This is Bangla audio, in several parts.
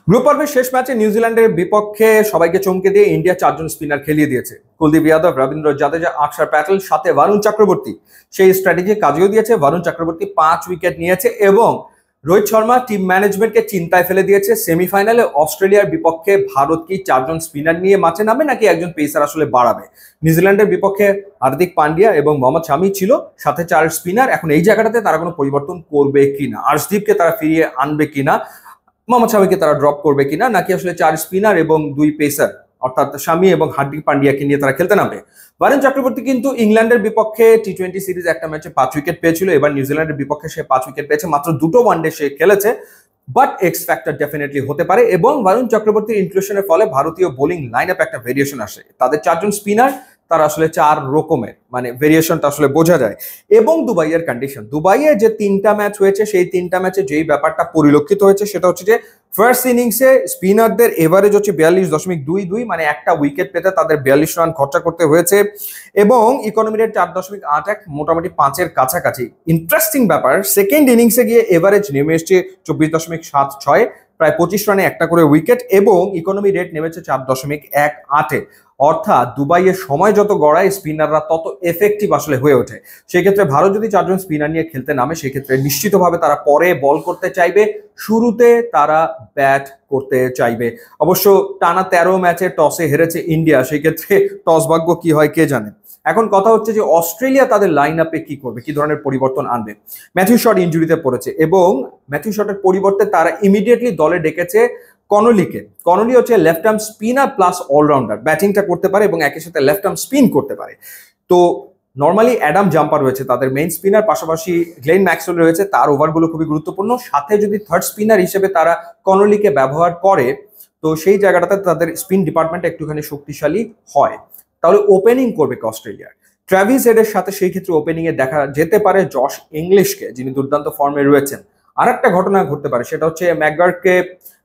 গ্রুপ পর্বের শেষ ম্যাচে নিউজিল্যান্ডের বিপক্ষে সবাইকে চমকে দিয়ে ইন্ডিয়া চারজন স্পিনার খেলিয়ে দিয়েছে। কুলদীপ যাদব, রবীন্দ্র জাদেজা, অক্ষর প্যাটেল, সাথে বরুণ চক্রবর্তী সেই স্ট্র্যাটেজি কাজেও দিয়েছে। বরুণ চক্রবর্তী 5 উইকেট নিয়েছে এবং রোহিত শর্মা টিম ম্যানেজমেন্টকে চিন্তায় ফেলে দিয়েছে। সেমিফাইনালে অস্ট্রেলিয়ার বিপক্ষে ভারত কি চারজন স্পিনার নিয়ে মাঠে নামে নাকি একজন পেসার আসলে বাড়াবে। নিউজিল্যান্ডের বিপক্ষে হার্দিক পান্ডিয়া এবং মোহাম্মদ শামি ছিল, সাথে 4 স্পিনার। এখন এই জায়গাটাতে তারা কোনো পরিবর্তন করবে কিনা, আর্শদীপকে তারা ফিরিয়ে আনবে কিনা, মোহাম্মদ শামিকে তারা ড্রপ করবে কিনা, নাকি আসলে 4 স্পিনার এবং 2 পেসার অর্থাৎ শামি এবং হার্দিক পান্ডিয়াকে নিয়ে তারা খেলতে নামবে। বরুণ চক্রবর্তী কিন্তু ইংল্যান্ডের বিপক্ষে টি-20 সিরিজ একটা ম্যাচে 5 উইকেট পেয়েছিল। এবার নিউজিল্যান্ডের বিপক্ষে সে 5 উইকেট পেয়েছে, মাত্র 2টো ওয়ানডে সে খেলেছে। বাট এক্স ফ্যাক্টর ডেফিনেটলি হতে পারে এবং বরুণ চক্রবর্তীর ইনক্লুশনের ফলে ভারতীয় বোলিং লাইন আপ একটা ভেরিয়েশন আসে। তাদের 4 জন স্পিনার, তারা আসলে 4 রকমের, মানে ভেরিয়েশনটা আসলে বোঝা যায়। এবং দুবাইয়ের কন্ডিশন, দুবাইয়ে যে 3টা ম্যাচ হয়েছে সেই 3টা ম্যাচে যেই ব্যাপারটা পরিলক্ষিত হয়েছে সেটা হচ্ছে যে ফার্স্ট ইনিংসে স্পিনারদের এভারেজ হচ্ছে 42.22, মানে একটা উইকেট পেতে তাদের 42 রান খরচা করতে হয়েছে এবং ইকোনমি রেট 4.81, মোটামুটি 5-এর কাছাকাছি। ইন্টারেস্টিং ব্যাপার, সেকেন্ড ইনিংসে গিয়ে এভারেজ নেমে এসছে 24.76, প্রায় 25 রানে একটা করে উইকেট এবং ইকোনমি রেট নেমেছে 4.18। অর্থাৎ দুবাইয়ের সময় যত গড়ায় স্পিনাররা তত এফেক্টিভ আসলে হয়ে ওঠে। সেক্ষেত্রে ভারত যদি 4 জন স্পিনার নিয়ে খেলতে নামে সেক্ষেত্রে নিশ্চিতভাবে তারা পরে বল করতে চাইবে, শুরুতে তারা ব্যাট করতে চাইবে। অবশ্য টানা 13 ম্যাচে টসে হেরেছে ইন্ডিয়া, সেই ক্ষেত্রে টস ভাগ্য কি হয় কে জানে। এখন কথা হচ্ছে যে অস্ট্রেলিয়া তাদের লাইন আপে কি করবে, কি ধরনের পরিবর্তন আনবে। ম্যাথিউ শট ইনজুরিতে পড়েছে এবং ম্যাথিউ শটের পরিবর্তে তারা ইমিডিয়েটলি দলে ডেকেছে কনলিকে। কনলি হচ্ছে left arm spinner plus allrounder, ব্যাটিংটা করতে পারে এবং একই সাথে লেফট আর্ম স্পিন করতে পারে। তো নর্মালি অ্যাডাম জাম্পার রয়েছে তাদের মেইন স্পিনার, পাশাপাশি গ্লেন ম্যাক্সওয়েল রয়েছে, তার ওভারগুলো খুবই গুরুত্বপূর্ণ। সাথে যদি থার্ড স্পিনার হিসেবে তারা কনলিকে ব্যবহার করে তো সেই জায়গাটাতে তাদের স্পিন ডিপার্টমেন্ট একটুখানি শক্তিশালী হয়। তাহলে ওপেনিং করবে অস্ট্রেলিয়ার ট্র্যাভিস হেডের সাথে, সেই ক্ষেত্রে ওপেনিং এ দেখা যেতে পারে জশ ইংলিশকে, যিনি দুর্দান্ত ফর্মে রয়েছেন। আর একটা ঘটনা ঘটতে পারে, সেটা হচ্ছে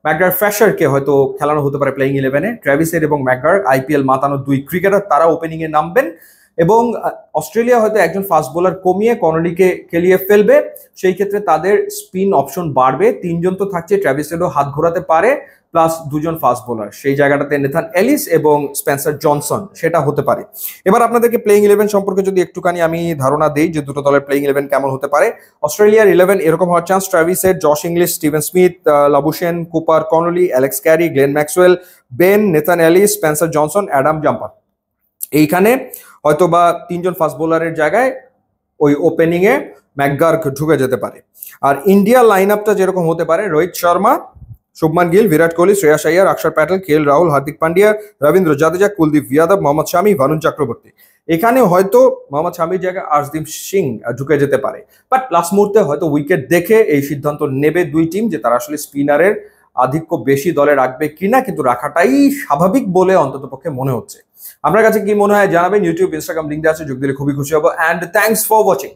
ম্যাকগার ফ্যাশারকে হয়তো খেলানো হতে পারে প্লেইং 11-এ। ট্র্যাভিস হেড এবং ম্যাকগার আইপিএল মাতানো 2 ক্রিকেটার, তারা ওপেনিং এ নামবেন এবং অস্ট্রেলিয়া হয়তো একজন ফাস্ট বোলার কমিয়ে কনলিকে খেলিয়ে ফেলবে। সেই ক্ষেত্রে তাদের স্পিন অপশন বাড়বে। 3 জন তো থাকছে, ট্র্যাভিস হেডও হাত ঘোরাতে পারে, প্লাস 2 জন ফাস্ট বোলার। সেই জায়গাটাতে নেথান এলিস এবং স্পেন্সার জনসন, সেটা হতে পারে। এবার আপনাদেরকে প্লেইং 11 সম্পর্কে যদি একটুখানি আমি ধারণা দেই যে দুটো দলের প্লেইং 11 কেমন হতে পারে। অস্ট্রেলিয়ার 11 এরকম হওয়ার chance: Travis Head, Josh Inglis, Steven Smith, Labuschagne, Cooper, Connolly, Alex Carey, Glenn Maxwell, Ben, Nathan Ellis, Spencer Johnson, Adam Zampa. এইখানে হয়তো বা 3 জন ফাস্ট বোলারের জায়গায় ওই ওপেনিং এ ম্যাকগার ঢুকে যেতে পারে। আর ইন্ডিয়া লাইন আপটা যেরকম হতে পারে: রোহিত শর্মা, শুভমান গিল, বিরাট কোহলি, শ্রেয়াস আইয়ার, অক্ষর প্যাটেল, কেএল রাহুল, হার্দিক পান্ডিয়া, রবীন্দ্র জাদেজা, কুলদীপ যাদব, মোহাম্মদ শামি, বরুণ চক্রবর্তী। এখানে হয়তো মোহাম্মদ শামির জায়গায় আর্শদীপ সিং ঢুকে যেতে পারে। বাট লাস্ট মুহূর্তে হয়তো উইকেট দেখে এই সিদ্ধান্ত নেবে 2 টিম যে তারা আসলে স্পিনারের আধিক্য বেশি দলে রাখবে কিনা, কিন্তু রাখাটাই স্বাভাবিক বলে অন্তত পক্ষে মনে হচ্ছে। আপনার কাছে কি মনে হয় জানাবেন। ইউটিউব, ইনস্টাগ্রাম লিঙ্ক দেওয়া আছে, যোগ দিলে খুবই খুশি হবো। And thanks for watching.